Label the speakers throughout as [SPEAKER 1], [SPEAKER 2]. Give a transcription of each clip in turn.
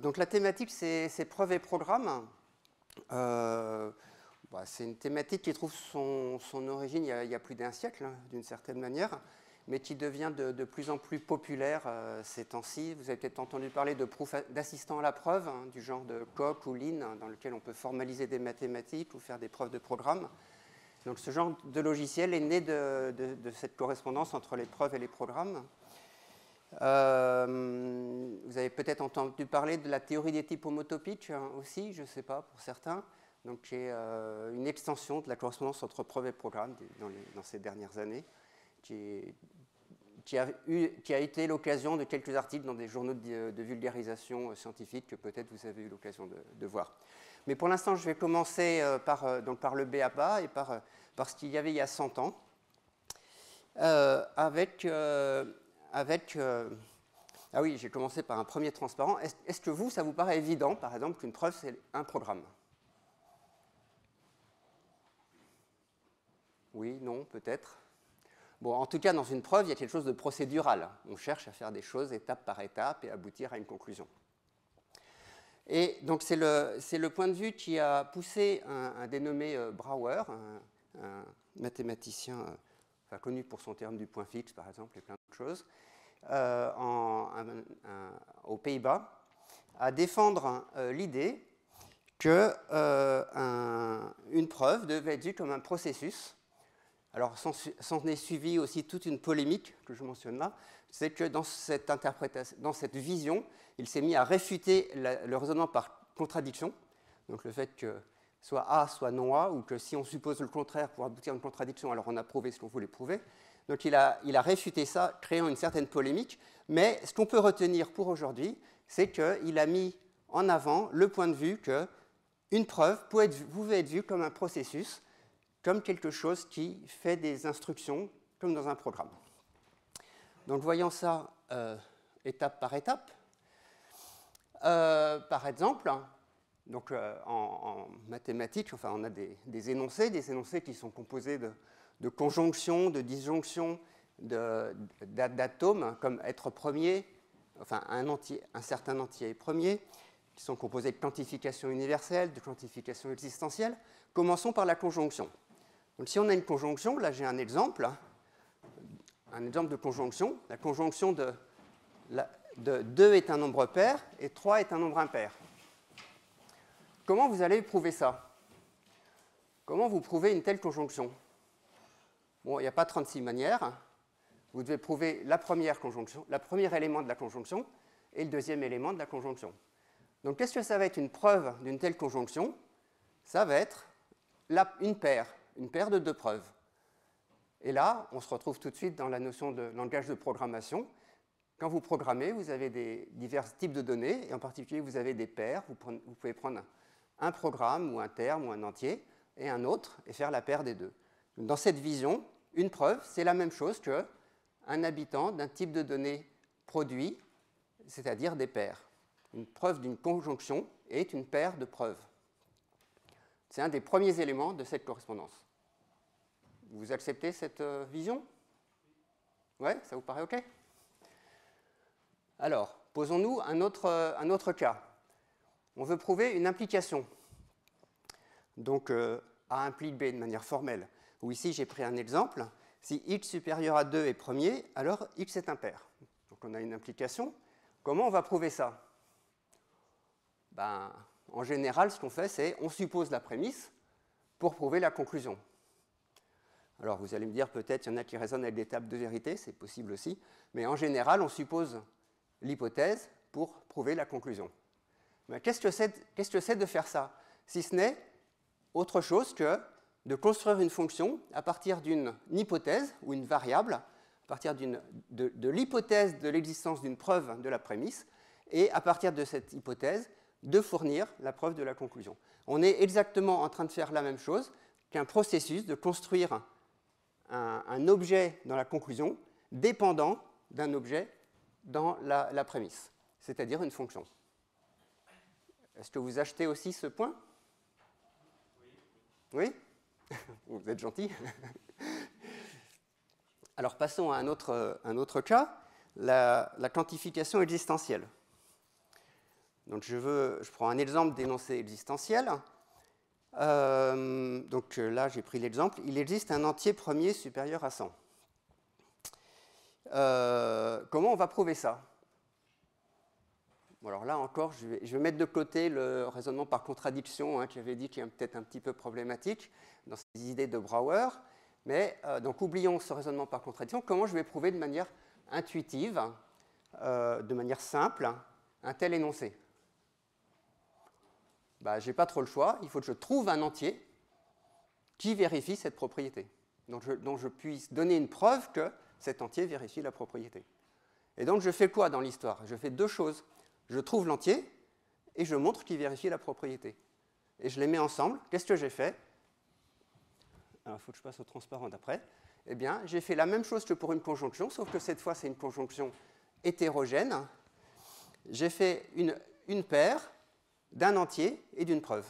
[SPEAKER 1] Donc la thématique, c'est preuves et programmes. C'est une thématique qui trouve son origine il y a plus d'un siècle, hein, d'une certaine manière, mais qui devient de plus en plus populaire ces temps-ci. Vous avez peut-être entendu parler de proof d'assistant à la preuve, hein, du genre de Coq ou Lean, dans lequel on peut formaliser des mathématiques ou faire des preuves de programmes. Donc ce genre de logiciel est né de cette correspondance entre les preuves et les programmes. Vous avez peut-être entendu parler de la théorie des types homotopiques aussi, je ne sais pas, pour certains, donc qui est une extension de la correspondance entre preuves et programmes dans ces dernières années, qui a été l'occasion de quelques articles dans des journaux de vulgarisation scientifique que peut-être vous avez eu l'occasion de voir. Mais pour l'instant, je vais commencer par le b.a.-ba et par ce qu'il y avait il y a 100 ans, ah oui, j'ai commencé par un premier transparent. Est-ce que ça vous paraît évident, par exemple, qu'une preuve, c'est un programme? Oui, non, peut-être. Bon, en tout cas, dans une preuve, il y a quelque chose de procédural. On cherche à faire des choses étape par étape et aboutir à une conclusion. Et donc, c'est le point de vue qui a poussé un dénommé Brouwer, un mathématicien connu pour son théorème du point fixe, par exemple, et plein d'autres choses, aux Pays-Bas, à défendre l'idée qu'une preuve devait être vue comme un processus. Alors, s'en est suivi aussi toute une polémique que je mentionne là, c'est que dans cette interprétation, dans cette vision, il s'est mis à réfuter le raisonnement par contradiction, donc le fait que soit A, soit non A, ou que si on suppose le contraire pour aboutir à une contradiction, alors on a prouvé ce qu'on voulait prouver. Donc il a réfuté ça, créant une certaine polémique, mais ce qu'on peut retenir pour aujourd'hui, c'est qu'il a mis en avant le point de vue qu'une preuve pouvait être vue comme un processus, comme quelque chose qui fait des instructions, comme dans un programme. Donc voyons ça étape par étape. Par exemple, donc, en mathématiques, enfin, on a des énoncés qui sont composés de conjonctions, de disjonctions, d'atomes, comme être premier, enfin un certain entier premier, qui sont composés de quantification universelle, de quantification existentielle. Commençons par la conjonction. Donc, si on a une conjonction, là j'ai un exemple de conjonction. La conjonction de 2 est un nombre pair et 3 est un nombre impair. Comment vous allez prouver ça? Comment vous prouvez une telle conjonction? Bon, il n'y a pas 36 manières. Vous devez prouver la première conjonction, le premier élément de la conjonction et le deuxième élément de la conjonction. Donc, qu'est-ce que ça va être une preuve d'une telle conjonction? Ça va être une paire de 2 preuves. Et là, on se retrouve tout de suite dans la notion de langage de programmation. Quand vous programmez, vous avez divers types de données, et en particulier, vous avez des paires. Vous pouvez prendre un programme ou un terme ou un entier et un autre et faire la paire des deux. Dans cette vision, une preuve, c'est la même chose qu'un habitant d'un type de données produit, c'est-à-dire des paires. Une preuve d'une conjonction est une paire de preuves. C'est un des premiers éléments de cette correspondance. Vous acceptez cette vision? Ouais, ça vous paraît OK? Alors, posons-nous un autre cas. On veut prouver une implication. Donc, A implique B de manière formelle. Ou ici, j'ai pris un exemple. Si x supérieur à 2 est premier, alors x est impair. Donc, on a une implication. Comment on va prouver ça? En général, ce qu'on fait, c'est on suppose la prémisse pour prouver la conclusion. Alors, vous allez me dire, peut-être, il y en a qui raisonnent avec des tables de vérité, c'est possible aussi. Mais en général, on suppose l'hypothèse pour prouver la conclusion. Mais qu'est-ce que c'est de faire ça? Si ce n'est autre chose que de construire une fonction à partir d'une hypothèse ou une variable, à partir de l'hypothèse de l'existence d'une preuve de la prémisse, et à partir de cette hypothèse, de fournir la preuve de la conclusion. On est exactement en train de faire la même chose qu'un processus de construire un objet dans la conclusion dépendant d'un objet dans la prémisse, c'est-à-dire une fonction. Est-ce que vous achetez aussi ce point? Oui. Oui? Vous êtes gentil. Alors passons à un autre cas, la quantification existentielle. Donc je prends un exemple d'énoncé existentiel. Donc là, j'ai pris l'exemple. Il existe un entier premier supérieur à 100. Comment on va prouver ça? Alors là encore, je vais mettre de côté le raisonnement par contradiction, qui avait dit qu'il est peut-être un petit peu problématique dans ces idées de Brouwer. Mais donc oublions ce raisonnement par contradiction. Comment je vais prouver de manière intuitive, de manière simple, un tel énoncé? Je n'ai pas trop le choix. Il faut que je trouve un entier qui vérifie cette propriété, dont je puisse donner une preuve que cet entier vérifie la propriété. Et donc je fais quoi dans l'histoire? Je fais deux choses. Je trouve l'entier et je montre qu'il vérifie la propriété. Et je les mets ensemble. Qu'est-ce que j'ai fait? Alors, il faut que je passe au transparent d'après. Eh bien, j'ai fait la même chose que pour une conjonction, sauf que cette fois, c'est une conjonction hétérogène. J'ai fait une paire d'un entier et d'une preuve.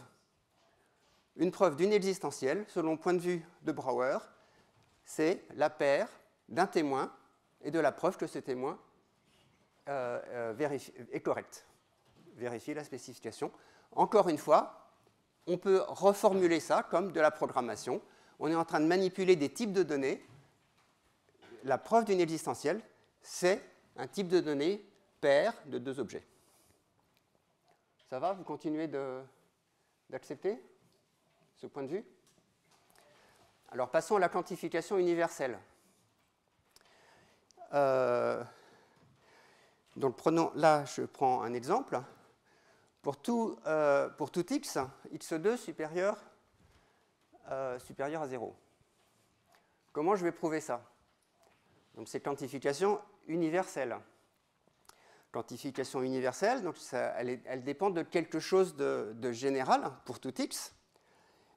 [SPEAKER 1] Une preuve d'une existentielle, selon le point de vue de Brouwer, c'est la paire d'un témoin et de la preuve que ce témoin est correct, vérifie la spécification. Encore une fois, on peut reformuler ça comme de la programmation. On est en train de manipuler des types de données. La preuve d'une existentielle, c'est un type de données paire de deux objets. Ça va? Vous continuez d'accepter ce point de vue? Alors passons à la quantification universelle. Donc là, je prends un exemple. Pour tout x, x2 supérieur à 0. Comment je vais prouver ça? Donc c'est quantification universelle. Quantification universelle, donc elle dépend de quelque chose de général pour tout x.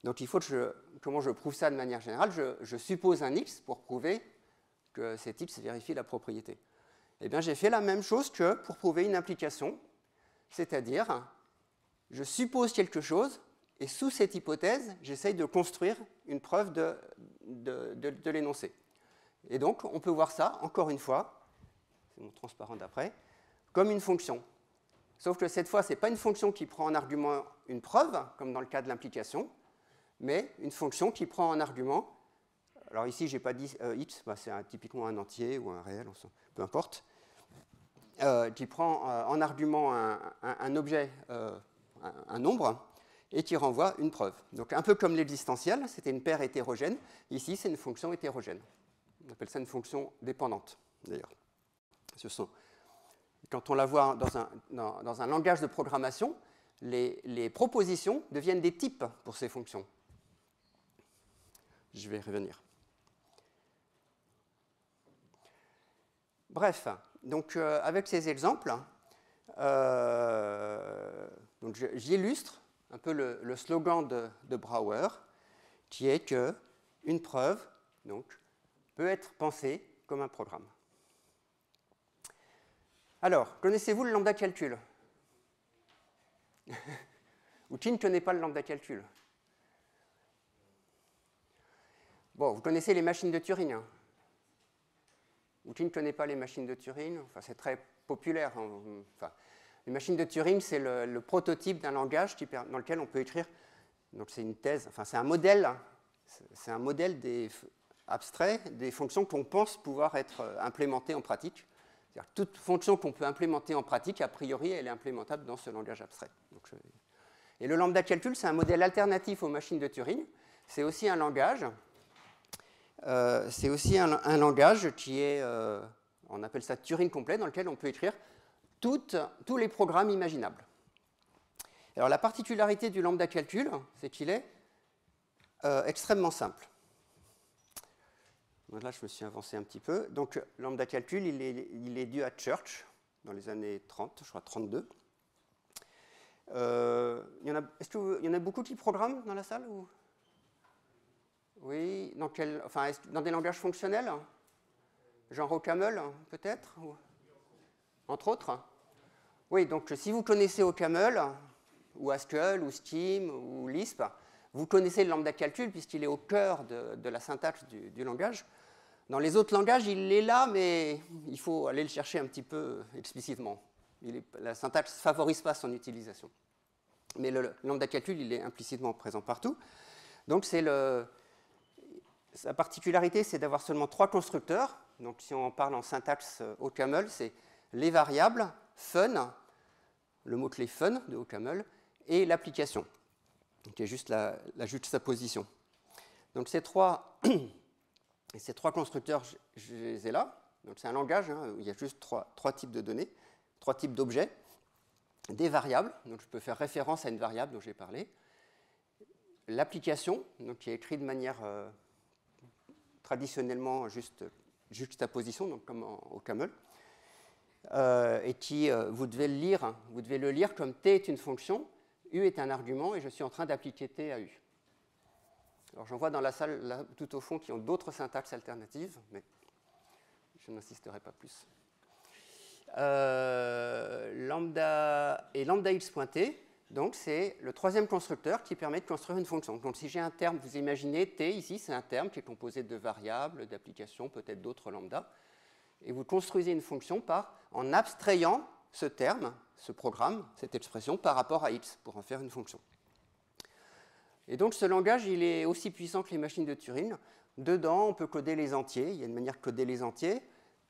[SPEAKER 1] Donc il faut que comment je prouve ça de manière générale? Je suppose un x pour prouver que cet x vérifie la propriété. Eh bien, j'ai fait la même chose que pour prouver une implication, c'est-à-dire, je suppose quelque chose, et sous cette hypothèse, j'essaye de construire une preuve de l'énoncé. Et donc, on peut voir ça, encore une fois, c'est mon transparent d'après, comme une fonction. Sauf que cette fois, ce n'est pas une fonction qui prend en argument une preuve, comme dans le cas de l'implication, mais une fonction qui prend en argument, alors ici, je n'ai pas dit x, c'est typiquement un entier ou un réel, peu importe, qui prend en argument un objet, un nombre, et qui renvoie une preuve. Donc un peu comme l'existentiel, c'était une paire hétérogène. Ici, c'est une fonction hétérogène. On appelle ça une fonction dépendante, d'ailleurs. Quand on la voit dans un langage de programmation, les propositions deviennent des types pour ces fonctions. Je vais y revenir. Bref, donc avec ces exemples, j'illustre un peu le slogan de Brouwer, qui est qu'une preuve peut être pensée comme un programme. Alors, connaissez-vous le lambda calcul? Ou qui ne connaît pas le lambda calcul? Bon, vous connaissez les machines de Turing, hein? Ou qui ne connaît pas les machines de Turing? Enfin, c'est très populaire. Enfin, les machines de Turing, c'est le prototype d'un langage dans lequel on peut écrire. Donc, c'est une thèse. Enfin, c'est un modèle. C'est un modèle abstrait des fonctions qu'on pense pouvoir être implémentées en pratique. C'est-à-dire que toute fonction qu'on peut implémenter en pratique, a priori, elle est implémentable dans ce langage abstrait. Et le lambda calcul, c'est un modèle alternatif aux machines de Turing. C'est aussi un langage. C'est aussi un langage qui est, on appelle ça Turing complet, dans lequel on peut écrire tous les programmes imaginables. Alors la particularité du lambda calcul, c'est qu'il est extrêmement simple. Donc là, je me suis avancé un petit peu. Donc lambda calcul, il est dû à Church, dans les années 30, je crois 32. Est-ce qu'il y en a beaucoup qui programment dans la salle ou... Oui, dans des langages fonctionnels, genre OCaml, peut-être, entre autres. Oui, donc si vous connaissez OCaml, ou Haskell, ou Scheme, ou Lisp, vous connaissez le lambda calcul, puisqu'il est au cœur de la syntaxe du langage. Dans les autres langages, il est là, mais il faut aller le chercher un petit peu explicitement. La syntaxe ne favorise pas son utilisation. Mais le lambda calcul, il est implicitement présent partout. Donc, sa particularité, c'est d'avoir seulement 3 constructeurs. Donc, si on parle en syntaxe OCaml, c'est les variables, fun, le mot-clé fun de OCaml, et l'application, qui est juste la juxtaposition. Donc, ces trois constructeurs, je les ai là. Donc, c'est un langage où il y a juste trois types de données, 3 types d'objets, des variables, donc je peux faire référence à une variable dont j'ai parlé, l'application, donc qui est écrite de manière traditionnellement juste juxtaposition, donc comme au CAML, et qui, vous devez le lire comme t est une fonction, u est un argument, et je suis en train d'appliquer t à u. Alors j'en vois dans la salle, là, tout au fond, qui ont d'autres syntaxes alternatives, mais je n'insisterai pas plus. Lambda x pointé, donc c'est le 3e constructeur qui permet de construire une fonction. Donc si j'ai un terme, vous imaginez t ici, c'est un terme qui est composé de variables, d'applications, peut-être d'autres lambda, et vous construisez une fonction en abstrayant ce terme, ce programme, cette expression, par rapport à x, pour en faire une fonction. Et donc ce langage, il est aussi puissant que les machines de Turing. Dedans, on peut coder les entiers, il y a une manière de coder les entiers.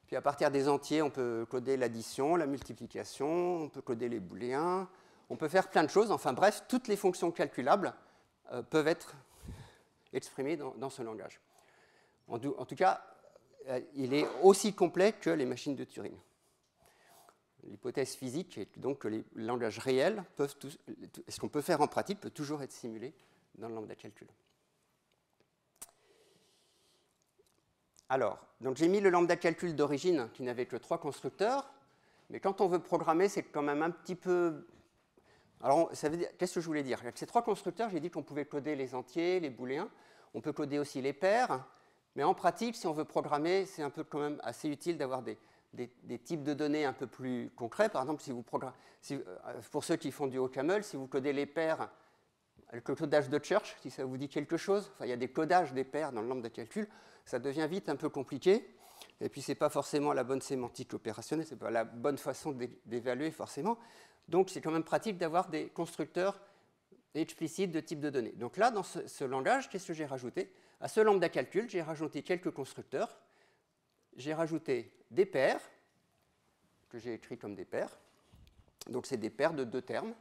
[SPEAKER 1] Puis à partir des entiers, on peut coder l'addition, la multiplication, on peut coder les booléens, on peut faire plein de choses. Enfin bref, toutes les fonctions calculables peuvent être exprimées dans ce langage. En tout cas, il est aussi complet que les machines de Turing. L'hypothèse physique est donc que les langages réels peuvent ce qu'on peut faire en pratique peut toujours être simulé dans le lambda calcul. Alors, donc j'ai mis le lambda calcul d'origine qui n'avait que 3 constructeurs, mais quand on veut programmer, c'est quand même un petit peu... Alors, ça veut dire... qu'est-ce que je voulais dire? Avec ces 3 constructeurs, j'ai dit qu'on pouvait coder les entiers, les booléens, on peut coder aussi les paires, mais en pratique, si on veut programmer, c'est un peu quand même assez utile d'avoir des types de données un peu plus concrets. Par exemple, pour ceux qui font du OCaml, si vous codez les paires avec le codage de Church, si ça vous dit quelque chose, enfin, il y a des codages des paires dans le lambda calcul, ça devient vite un peu compliqué. Et puis, ce n'est pas forcément la bonne sémantique opérationnelle, ce n'est pas la bonne façon d'évaluer forcément. Donc, c'est quand même pratique d'avoir des constructeurs explicites de type de données. Donc là, dans ce langage, qu'est-ce que j'ai rajouté? À ce lambda calcul, j'ai rajouté quelques constructeurs. J'ai rajouté des paires, que j'ai écrits comme des paires. Donc, c'est des paires de 2 termes.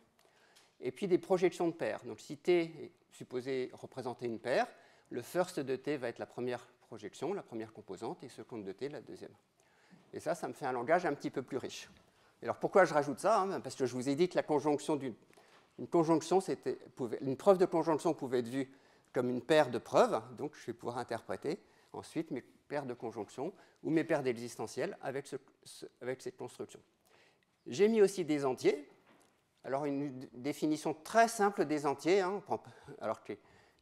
[SPEAKER 1] Et puis, des projections de paires. Donc, si t est supposé représenter une paire, le first de t va être la première projection, la première composante, et second de t, la deuxième. Et ça me fait un langage un petit peu plus riche. Et alors, pourquoi je rajoute ça? Parce que je vous ai dit que la conjonction une preuve de conjonction pouvait être vue comme une paire de preuves. Donc, je vais pouvoir interpréter ensuite mes paires de conjonction ou mes paires d'existentielles avec cette construction. J'ai mis aussi des entiers. Alors, une définition très simple des entiers, alors qui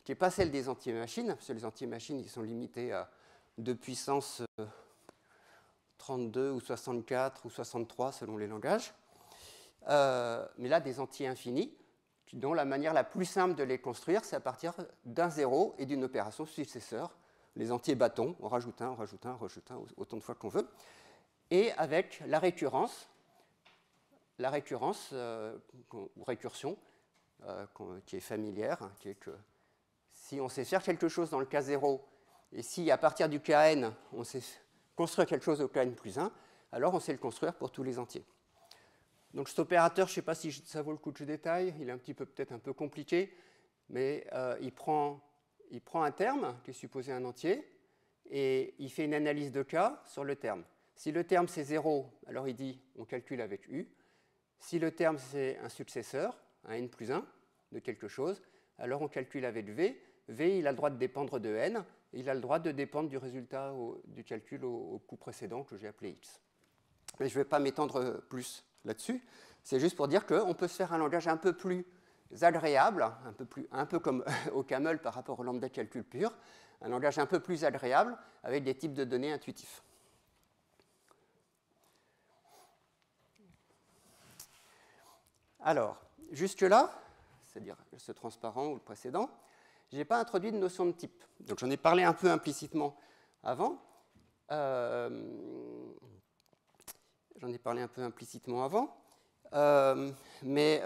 [SPEAKER 1] n'est pas celle des entiers machines, parce que les entiers machines, ils sont limités à 2 puissance 32 ou 64 ou 63 selon les langages. Mais là, des entiers infinis, dont la manière la plus simple de les construire, c'est à partir d'un zéro et d'une opération successeur. Les entiers bâtons, on rajoute un, autant de fois qu'on veut. Et avec la récurrence ou récursion, qui est familière, qui est que si on sait faire quelque chose dans le cas 0, et si à partir du cas n, on sait construire quelque chose au cas n plus 1, alors on sait le construire pour tous les entiers. Donc cet opérateur, je ne sais pas si ça vaut le coup que je détaille, il est peut-être un peu compliqué, mais il prend un terme qui est supposé un entier, et il fait une analyse de cas sur le terme. Si le terme c'est 0, alors il dit on calcule avec u. Si le terme c'est un successeur, un n plus 1 de quelque chose, alors on calcule avec v. V, il a le droit de dépendre de n, et il a le droit de dépendre du résultat du calcul au coup précédent que j'ai appelé x. Mais je ne vais pas m'étendre plus là-dessus. C'est juste pour dire qu'on peut se faire un langage un peu plus agréable, un peu comme OCaml par rapport au lambda calcul pur, un langage un peu plus agréable avec des types de données intuitifs. Alors, jusque-là, c'est-à-dire ce transparent ou le précédent, je n'ai pas introduit de notion de type. Donc j'en ai parlé un peu implicitement avant. Mais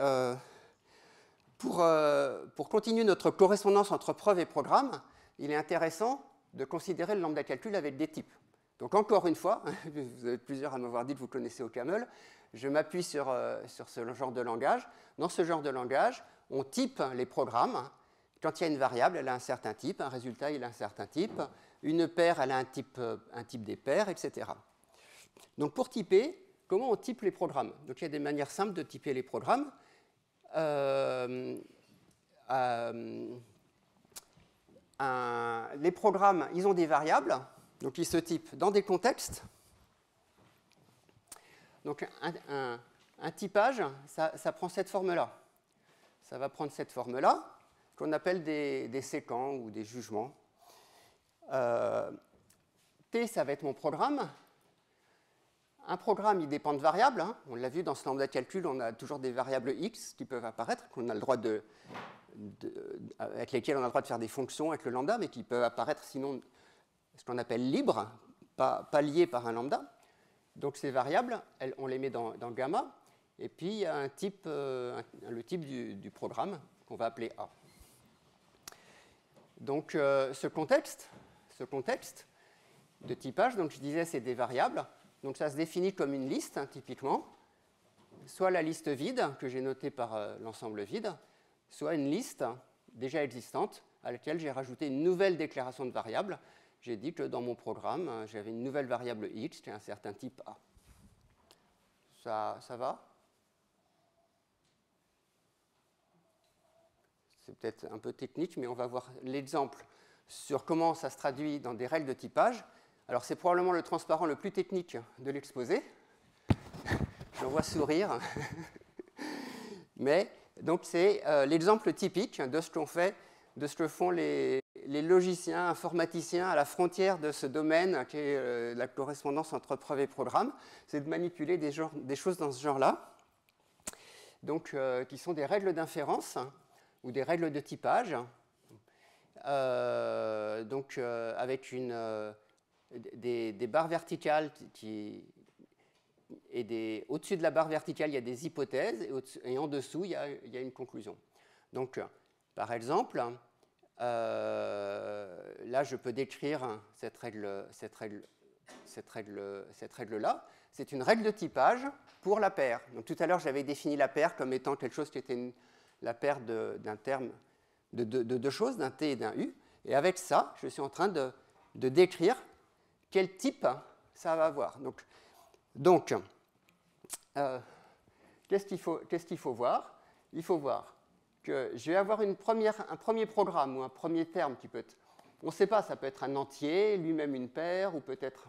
[SPEAKER 1] pour continuer notre correspondance entre preuve et programme, il est intéressant de considérer le lambda calcul avec des types. Donc encore une fois, vous êtes plusieurs à m'avoir dit que vous connaissez OCaml, je m'appuie sur ce genre de langage. Dans ce genre de langage, on type les programmes. Quand il y a une variable, elle a un certain type, un résultat, il a un certain type, une paire, elle a un type des paires, etc. Donc pour typer, comment on type les programmes? Donc il y a des manières simples de typer les programmes. Les programmes, ils ont des variables, donc ils se typent dans des contextes. Donc un typage, ça prend cette forme-là. Ça va prendre cette forme-là, qu'on appelle des séquents ou des jugements. T, ça va être mon programme. Un programme, il dépend de variables. Hein. On l'a vu dans ce lambda de calcul, on a toujours des variables x qui peuvent apparaître, qu'on a le droit avec lesquelles on a le droit de faire des fonctions avec le lambda, mais qui peuvent apparaître sinon ce qu'on appelle libres, pas liées par un lambda. Donc ces variables, on les met dans gamma, et puis il y a le type du programme qu'on va appeler A. Donc ce contexte de typage, donc je disais c'est des variables, donc ça se définit comme une liste, hein, typiquement, soit la liste vide que j'ai notée par l'ensemble vide, soit une liste déjà existante à laquelle j'ai rajouté une nouvelle déclaration de variable. J'ai dit que dans mon programme, j'avais une nouvelle variable x qui a un certain type A. Ça va? C'est peut-être un peu technique, mais on va voir l'exemple sur comment ça se traduit dans des règles de typage. Alors c'est probablement le transparent le plus technique de l'exposé. J'en vois sourire. Mais donc c'est l'exemple typique de ce qu'on fait, de ce que font les logiciens informaticiens à la frontière de ce domaine qui est la correspondance entre preuve et programme, c'est de manipuler des choses dans ce genre-là, donc qui sont des règles d'inférence ou des règles de typage, donc avec des barres verticales et au-dessus de la barre verticale, il y a des hypothèses et en dessous, il y a une conclusion. Donc, par exemple, là, je peux décrire cette règle-là. C'est une règle de typage pour la paire. Donc, tout à l'heure, j'avais défini la paire comme étant quelque chose qui était la paire d'un terme de deux choses, d'un T et d'un U. Et avec ça, je suis en train de décrire quel type ça va avoir. Donc qu'est-ce qu'il faut voir? Il faut voir que je vais avoir un premier programme ou un premier terme qui peut être, on ne sait pas, ça peut être un entier, lui-même une paire, ou peut-être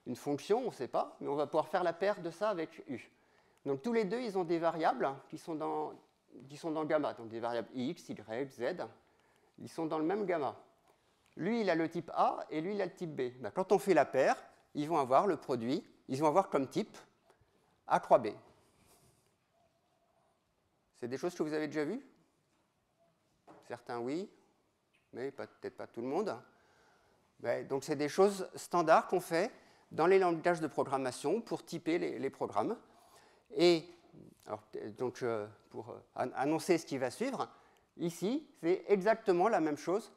[SPEAKER 1] une fonction, on ne sait pas, mais on va pouvoir faire la paire de ça avec U. Donc tous les deux, ils ont des variables qui sont dans gamma, donc des variables x, y, z, ils sont dans le même gamma. Lui, il a le type A et lui, il a le type B. Ben, quand on fait la paire, ils vont avoir le produit, ils vont avoir comme type A croix B. C'est des choses que vous avez déjà vues? Certains oui, mais peut-être pas tout le monde. Ben, donc c'est des choses standards qu'on fait dans les langages de programmation pour typer les programmes. Et alors, donc, pour annoncer ce qui va suivre, ici, c'est exactement la même chose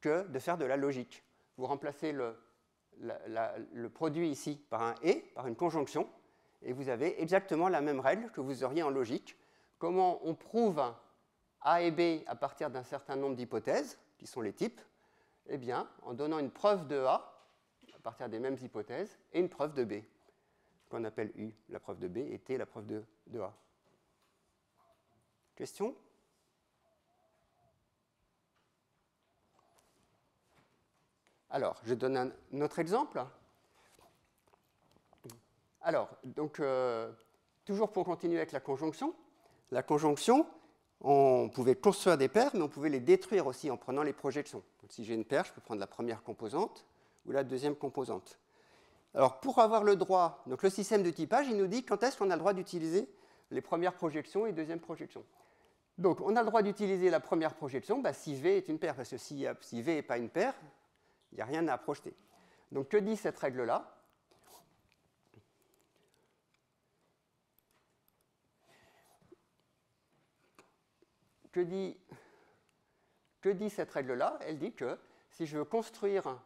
[SPEAKER 1] que de faire de la logique. Vous remplacez le produit ici par un « et », par une conjonction, et vous avez exactement la même règle que vous auriez en logique. Comment on prouve A et B à partir d'un certain nombre d'hypothèses, qui sont les types? Eh bien, en donnant une preuve de A, à partir des mêmes hypothèses, et une preuve de B, qu'on appelle U, la preuve de B, et T, la preuve de A. Question? Alors, je donne un autre exemple. Alors, donc, toujours pour continuer avec la conjonction. La conjonction, on pouvait construire des paires, mais on pouvait les détruire aussi en prenant les projections. Donc, si j'ai une paire, je peux prendre la première composante ou la deuxième composante. Alors, pour avoir le droit, donc le système de typage, il nous dit quand est-ce qu'on a le droit d'utiliser les premières projections et les deuxièmes projections. Donc, on a le droit d'utiliser la première projection si V est une paire, parce que si V n'est pas une paire, il n'y a rien à projeter. Donc, que dit cette règle-là? que dit cette règle-là? Elle dit que si je veux construire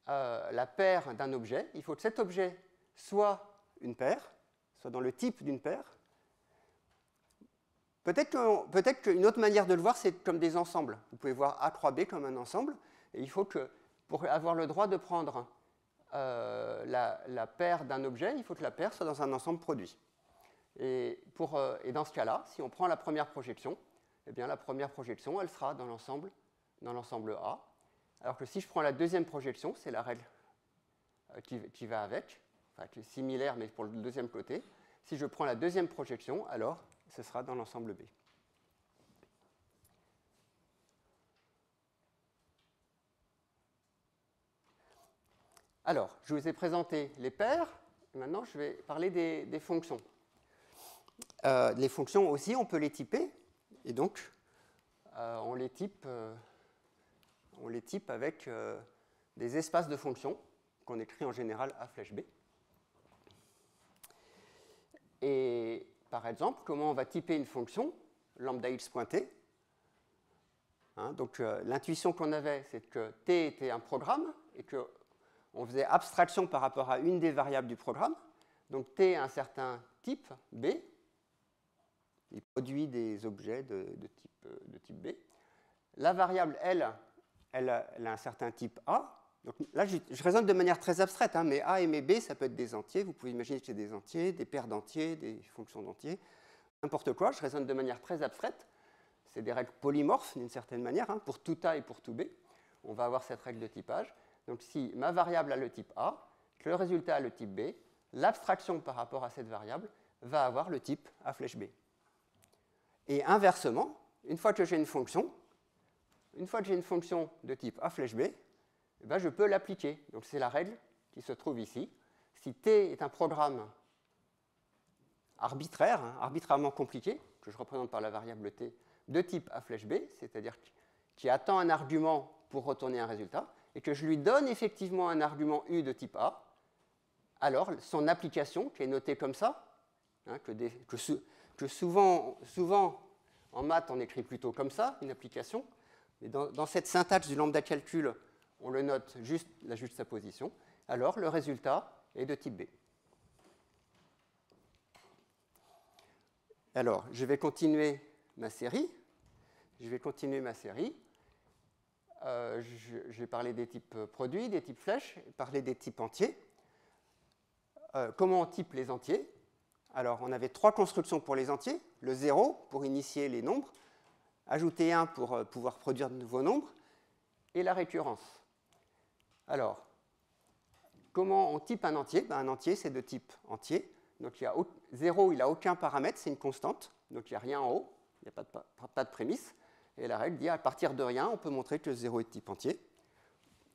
[SPEAKER 1] la paire d'un objet, il faut que cet objet soit une paire, soit dans le type d'une paire. Peut-être qu'une autre manière de le voir, c'est comme des ensembles. Vous pouvez voir A3B comme un ensemble, et il faut que, pour avoir le droit de prendre la paire d'un objet, il faut que la paire soit dans un ensemble produit. Et dans ce cas-là, si on prend la première projection, eh bien la première projection, elle sera dans l'ensemble A. Alors que si je prends la deuxième projection, c'est la règle qui va avec, enfin qui est similaire mais pour le deuxième côté. Si je prends la deuxième projection, alors ce sera dans l'ensemble B. Alors, je vous ai présenté les paires, et maintenant je vais parler des fonctions. Les fonctions aussi, on peut les typer, et donc on les type avec des espaces de fonctions qu'on écrit en général A flèche B. Et par exemple, comment on va typer une fonction, lambda x pointé. Donc l'intuition qu'on avait, c'est que t était un programme et qu'on faisait abstraction par rapport à une des variables du programme. Donc t a un certain type B, il produit des objets de type B. La variable L, elle a un certain type A. Donc là, je raisonne de manière très abstraite, mais A et B, ça peut être des entiers. Vous pouvez imaginer que c'est des entiers, des paires d'entiers, des fonctions d'entiers, n'importe quoi. Je raisonne de manière très abstraite. C'est des règles polymorphes d'une certaine manière. Pour tout A et pour tout B, on va avoir cette règle de typage. Donc si ma variable a le type A, que le résultat a le type B, l'abstraction par rapport à cette variable va avoir le type A flèche B. Et inversement, une fois que j'ai une fonction de type A flèche B, je peux l'appliquer. Donc c'est la règle qui se trouve ici. Si T est un programme arbitraire, arbitrairement compliqué, que je représente par la variable T, de type A flèche B, c'est-à-dire qui attend un argument pour retourner un résultat, et que je lui donne effectivement un argument U de type A, alors son application, qui est notée comme ça, que souvent en maths on écrit plutôt comme ça, une application, mais dans cette syntaxe du lambda calcul, on le note juste la juxtaposition, alors le résultat est de type B. Alors, je vais continuer ma série. Je vais parler des types produits, des types flèches, parler des types entiers. Comment on type les entiers? Alors, on avait 3 constructions pour les entiers. Le 0 pour initier les nombres, ajouter 1 pour pouvoir produire de nouveaux nombres, et la récurrence. Alors, comment on type un entier? Un entier, c'est de type entier. Donc, 0, il n'a aucun paramètre, c'est une constante. Donc, il n'y a rien en haut, il n'y a pas de prémisse. Et la règle dit, à partir de rien, on peut montrer que 0 est de type entier.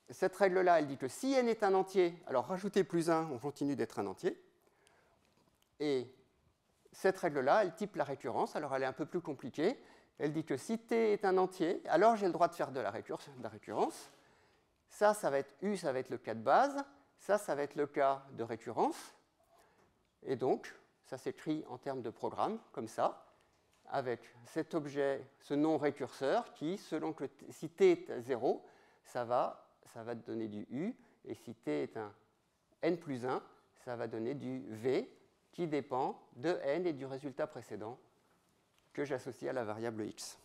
[SPEAKER 1] Cette règle-là, elle dit que si n est un entier, alors rajouter plus 1, on continue d'être un entier. Et cette règle-là, elle type la récurrence. Alors, elle est un peu plus compliquée. Elle dit que si t est un entier, alors j'ai le droit de faire de la récurrence. Ça va être U, ça va être le cas de base. Ça va être le cas de récurrence. Et donc, ça s'écrit en termes de programme, comme ça, avec cet objet, ce nom récurseur, qui, selon que si t est 0, ça va te donner du U, et si t est un n plus 1, ça va donner du V, qui dépend de n et du résultat précédent que j'associe à la variable x.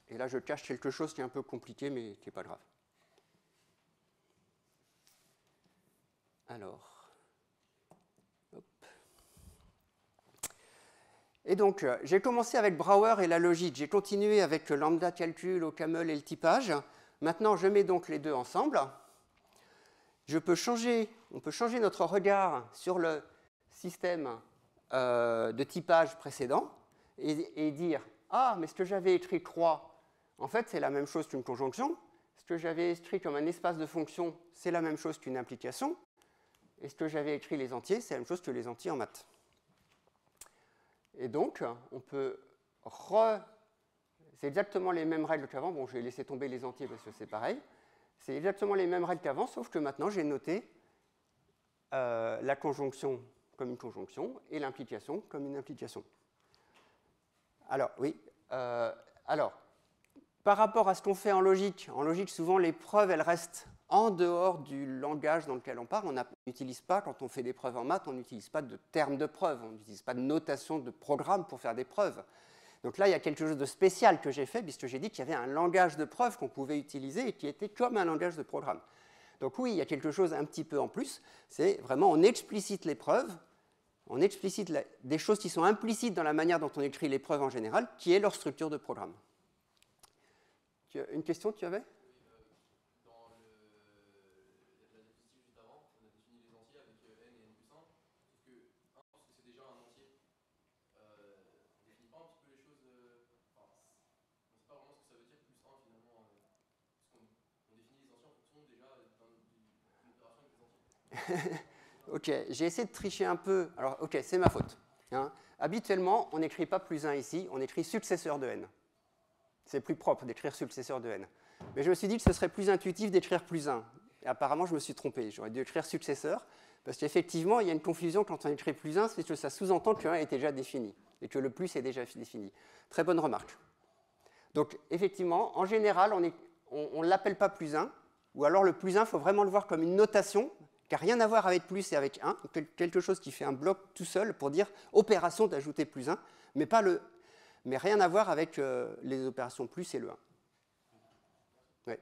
[SPEAKER 1] Et là, je cache quelque chose qui est un peu compliqué, mais qui n'est pas grave. Alors, hop. Et donc, j'ai commencé avec Brouwer et la logique. J'ai continué avec lambda calcul, OCaml et le typage. Maintenant, je mets donc les deux ensemble. On peut changer notre regard sur le système de typage précédent et dire « Ah, mais ce que j'avais écrit croix, en fait, c'est la même chose qu'une conjonction. Ce que j'avais écrit comme un espace de fonction, c'est la même chose qu'une implication. Et ce que j'avais écrit les entiers, c'est la même chose que les entiers en maths. » Et donc, on peut c'est exactement les mêmes règles qu'avant. Bon, je vais laisser tomber les entiers parce que c'est pareil. C'est exactement les mêmes règles qu'avant, sauf que maintenant, j'ai noté la conjonction comme une conjonction et l'implication comme une implication. Alors, oui, Alors, par rapport à ce qu'on fait en logique, souvent les preuves, elles restent en dehors du langage dans lequel on parle. On n'utilise pas, quand on fait des preuves en maths, on n'utilise pas de termes de preuve, on n'utilise pas de notation de programme pour faire des preuves. Donc là, il y a quelque chose de spécial que j'ai fait, puisque j'ai dit qu'il y avait un langage de preuve qu'on pouvait utiliser et qui était comme un langage de programme. Donc oui, il y a quelque chose un petit peu en plus, c'est vraiment on explicite les preuves, on explicite des choses qui sont implicites dans la manière dont on écrit les preuves en général, qui est leur structure de programme. Une question tu avais ? Ok, j'ai essayé de tricher un peu. Alors, ok, c'est ma faute. Hein. Habituellement, on n'écrit pas plus 1 ici, on écrit successeur de n. C'est plus propre d'écrire successeur de n. Mais je me suis dit que ce serait plus intuitif d'écrire plus 1. Et apparemment, je me suis trompé. J'aurais dû écrire successeur, parce qu'effectivement, il y a une confusion quand on écrit plus 1, c'est que ça sous-entend que 1 était déjà défini, et que le plus est déjà défini. Très bonne remarque. Donc, effectivement, en général, on ne l'appelle pas plus 1, ou alors le plus 1, il faut vraiment le voir comme une notation, qui n'a rien à voir avec plus et avec 1, quelque chose qui fait un bloc tout seul pour dire opération d'ajouter plus 1, mais rien à voir avec les opérations plus et le 1. Ouais.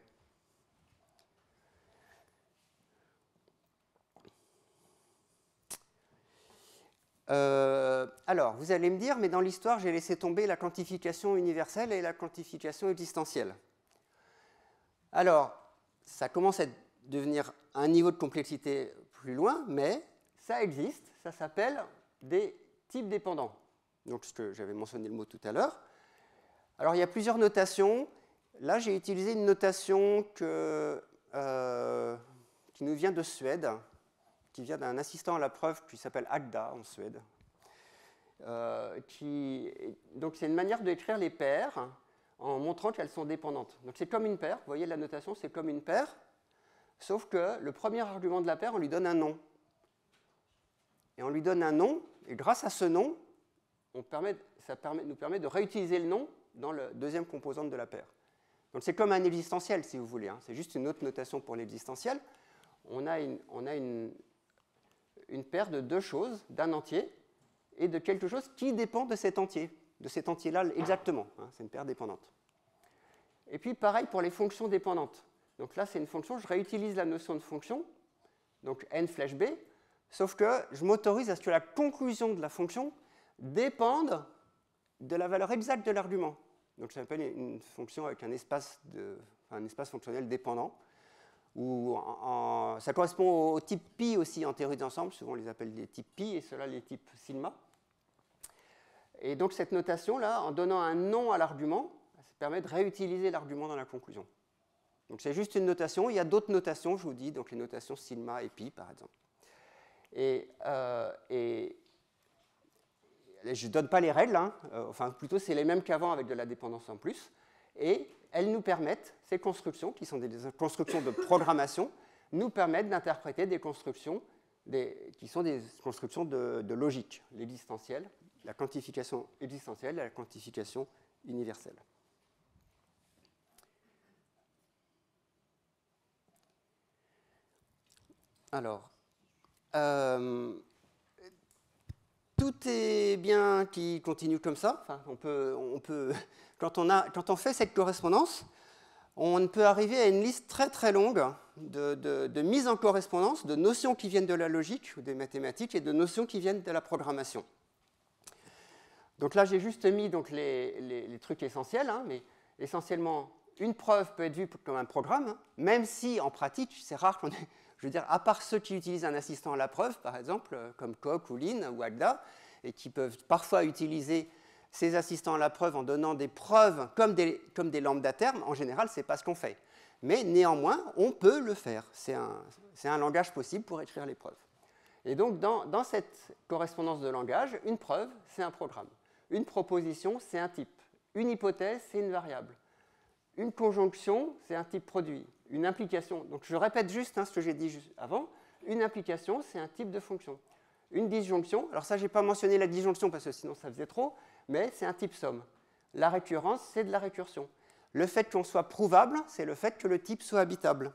[SPEAKER 1] Alors, vous allez me dire, mais dans l'histoire, j'ai laissé tomber la quantification universelle et la quantification existentielle. Alors, ça commence à devenir un niveau de complexité plus loin, mais ça existe, ça s'appelle des types dépendants. Donc, ce que j'avais mentionné le mot tout à l'heure. Alors, il y a plusieurs notations. Là, j'ai utilisé une notation qui nous vient de Suède, qui vient d'un assistant à la preuve qui s'appelle Agda en Suède. Donc, c'est une manière d'écrire les paires en montrant qu'elles sont dépendantes. Donc, c'est comme une paire. Vous voyez la notation, c'est comme une paire. Sauf que le premier argument de la paire, on lui donne un nom. Et on lui donne un nom, et grâce à ce nom, ça nous permet de réutiliser le nom dans la deuxième composante de la paire. Donc c'est comme un existentiel, si vous voulez. Hein. C'est juste une autre notation pour l'existentiel. On a une paire de deux choses, d'un entier, et de quelque chose qui dépend de cet entier-là exactement. Hein. C'est une paire dépendante. Et puis pareil pour les fonctions dépendantes. Donc là, c'est une fonction, je réutilise la notion de fonction, donc n flèche b, sauf que je m'autorise à ce que la conclusion de la fonction dépende de la valeur exacte de l'argument. Donc ça s'appelle une fonction avec un espace fonctionnel dépendant, ça correspond au type pi aussi en théorie d'ensemble, souvent on les appelle des types pi, et ceux-là les types sigma. Et donc cette notation-là, en donnant un nom à l'argument, ça permet de réutiliser l'argument dans la conclusion. Donc c'est juste une notation. Il y a d'autres notations, je vous dis, donc les notations sigma et pi, par exemple. Et je ne donne pas les règles, hein, enfin plutôt c'est les mêmes qu'avant avec de la dépendance en plus. Et elles nous permettent, ces constructions, qui sont des constructions de programmation, nous permettent d'interpréter des constructions qui sont des constructions de logique, l'existentielle, la quantification existentielle et la quantification universelle. Alors, tout est bien qui continue comme ça. Enfin, quand on fait cette correspondance, on peut arriver à une liste très très longue de mises en correspondance, de notions qui viennent de la logique ou des mathématiques et de notions qui viennent de la programmation. Donc là, j'ai juste mis donc, les trucs essentiels, hein, mais essentiellement, une preuve peut être vue comme un programme, hein, même si en pratique, c'est rare qu'on ait... Je veux dire, à part ceux qui utilisent un assistant à la preuve, par exemple, comme Coq ou Lin ou Agda, et qui peuvent parfois utiliser ces assistants à la preuve en donnant des preuves comme des lambda termes, en général, ce n'est pas ce qu'on fait. Mais néanmoins, on peut le faire. C'est un langage possible pour écrire les preuves. Et donc, dans cette correspondance de langage, une preuve, c'est un programme. Une proposition, c'est un type. Une hypothèse, c'est une variable. Une conjonction, c'est un type produit. Une implication, donc je répète juste ce que j'ai dit juste avant, une implication, c'est un type de fonction. Une disjonction, alors ça, je n'ai pas mentionné la disjonction parce que sinon ça faisait trop, mais c'est un type somme. La récurrence, c'est de la récursion. Le fait qu'on soit prouvable, c'est le fait que le type soit habitable.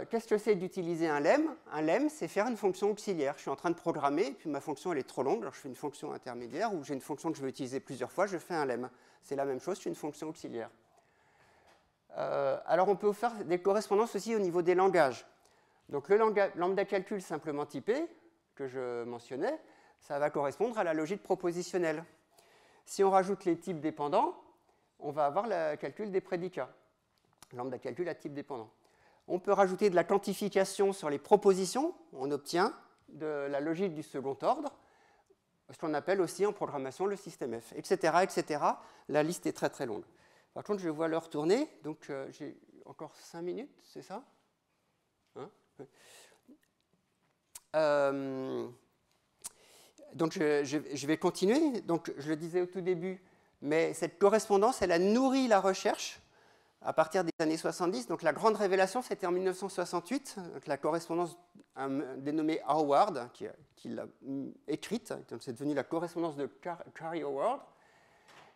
[SPEAKER 1] Qu'est-ce que c'est d'utiliser un lemme? Un lemme, c'est faire une fonction auxiliaire. Je suis en train de programmer, puis ma fonction elle est trop longue, alors je fais une fonction intermédiaire, ou j'ai une fonction que je veux utiliser plusieurs fois, je fais un lemme. C'est la même chose, c'est une fonction auxiliaire. Alors on peut faire des correspondances aussi au niveau des langages. Donc le lambda calcul simplement typé, que je mentionnais, ça va correspondre à la logique propositionnelle. Si on rajoute les types dépendants, on va avoir le calcul des prédicats. Lambda calcul à type dépendant. On peut rajouter de la quantification sur les propositions, on obtient de la logique du second ordre, ce qu'on appelle aussi en programmation le système F, etc., etc. La liste est très très longue. Par contre, je vois l'heure tourner, donc j'ai encore 5 minutes, c'est ça? Hein? Donc je vais continuer. Donc je le disais au tout début, mais cette correspondance, elle a nourri la recherche à partir des années 70. Donc la grande révélation, c'était en 1968, donc la correspondance dénommée Howard, qui l'a écrite, donc c'est devenu la correspondance de Curry-Howard,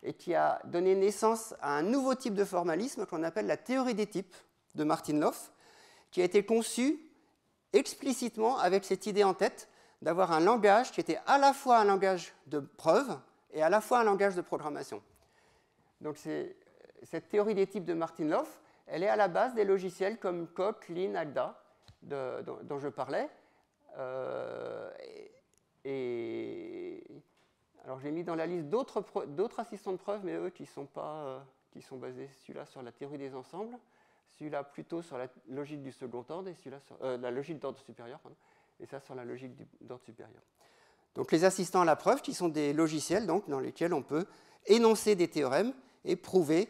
[SPEAKER 1] et qui a donné naissance à un nouveau type de formalisme qu'on appelle la théorie des types de Martin Löf, qui a été conçu explicitement avec cette idée en tête d'avoir un langage qui était à la fois un langage de preuve et à la fois un langage de programmation. Donc cette théorie des types de Martin Löf, elle est à la base des logiciels comme Coq, Lean, Agda, dont je parlais. Alors j'ai mis dans la liste d'autres assistants de preuve, mais eux qui sont basés, celui-là sur la théorie des ensembles, celui-là plutôt sur la logique du second ordre, et celui-là sur la logique d'ordre supérieur, pardon, et ça sur la logique d'ordre supérieur. Donc les assistants à la preuve, qui sont des logiciels donc, dans lesquels on peut énoncer des théorèmes et prouver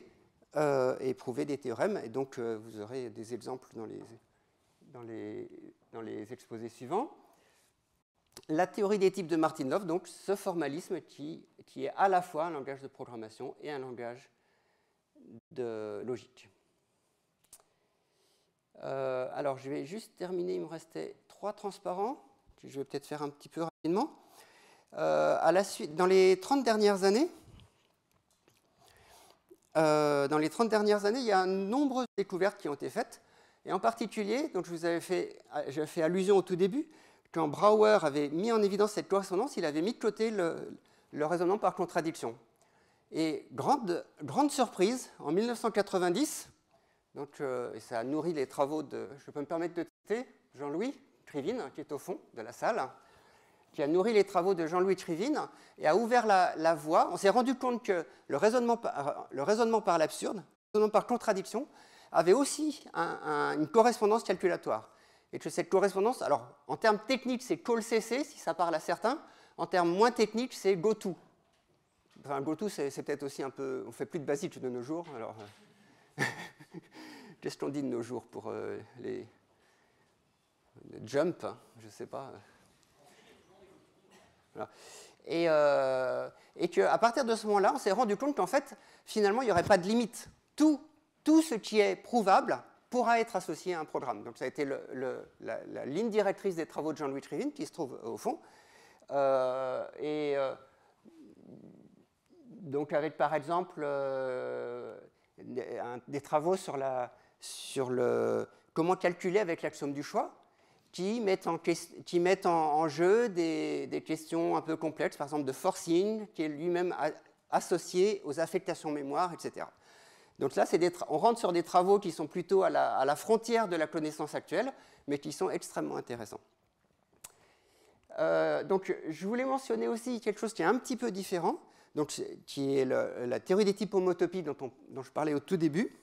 [SPEAKER 1] des théorèmes. Et donc vous aurez des exemples dans les exposés suivants. La théorie des types de Martin Löf, donc ce formalisme qui est à la fois un langage de programmation et un langage de logique. Alors je vais juste terminer, il me restait 3 transparents, que je vais peut-être faire un petit peu rapidement. À la suite, dans les 30 dernières années, il y a nombreuses découvertes qui ont été faites, et en particulier, donc j'ai fait allusion au tout début, quand Brouwer avait mis en évidence cette correspondance, il avait mis de côté le raisonnement par contradiction. Et grande surprise, en 1990, donc, et ça a nourri les travaux de, je peux me permettre de citer, Jean-Louis Krivine, qui est au fond de la salle, qui a nourri les travaux de Jean-Louis Krivine et a ouvert la voie. On s'est rendu compte que le raisonnement par l'absurde, le raisonnement par contradiction, avait aussi une correspondance calculatoire. Et que cette correspondance, alors en termes techniques, c'est call-cc, si ça parle à certains. En termes moins techniques, c'est goto. Enfin, goto, c'est peut-être aussi un peu... On ne fait plus de basique de nos jours, alors... Qu'est-ce qu'on dit de nos jours pour les jump, je ne sais pas. Voilà. Et qu'à partir de ce moment-là, on s'est rendu compte qu'en fait, finalement, il n'y aurait pas de limite. Tout ce qui est prouvable pourra être associé à un programme. Donc ça a été la ligne directrice des travaux de Jean-Louis Krivine, qui se trouve au fond. Donc avec, par exemple, des travaux sur comment calculer avec l'axiome du choix, qui mettent en jeu des questions un peu complexes, par exemple de forcing, qui est lui-même associé aux affectations mémoire, etc. Donc là, on rentre sur des travaux qui sont plutôt à la frontière de la connaissance actuelle, mais qui sont extrêmement intéressants. Donc je voulais mentionner aussi quelque chose qui est un petit peu différent, donc, qui est la théorie des types homotopiques dont je parlais au tout début,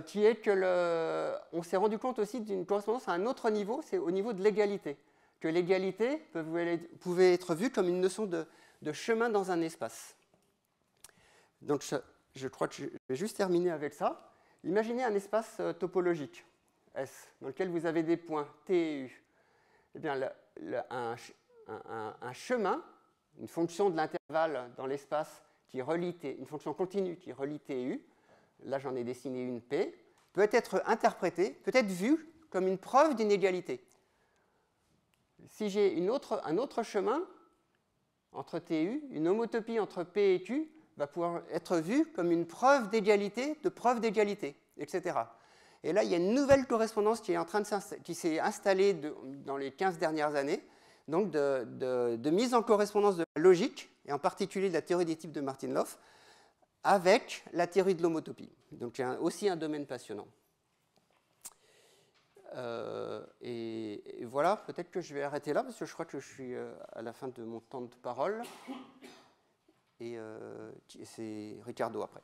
[SPEAKER 1] qui est que on s'est rendu compte aussi d'une correspondance à un autre niveau, c'est au niveau de l'égalité. Que l'égalité pouvait être vue comme une notion de chemin dans un espace. Donc je crois que je vais juste terminer avec ça. Imaginez un espace topologique, S, dans lequel vous avez des points T et U. Eh bien, un chemin, une fonction de l'intervalle dans l'espace qui relie T, une fonction continue qui relie T et U, là j'en ai dessiné une P, peut être interprétée, peut être vue comme une preuve d'inégalité. Si j'ai un autre chemin, entre TU, une homotopie entre P et Q, va pouvoir être vue comme une preuve d'égalité, etc. Et là, il y a une nouvelle correspondance qui s'est installée dans les 15 dernières années, donc de mise en correspondance de la logique, et en particulier de la théorie des types de Martin-Löf, avec la théorie de l'homotopie. Donc, il y a aussi un domaine passionnant. Et voilà, peut-être que je vais arrêter là, parce que je crois que je suis à la fin de mon temps de parole. Et c'est Ricardo après.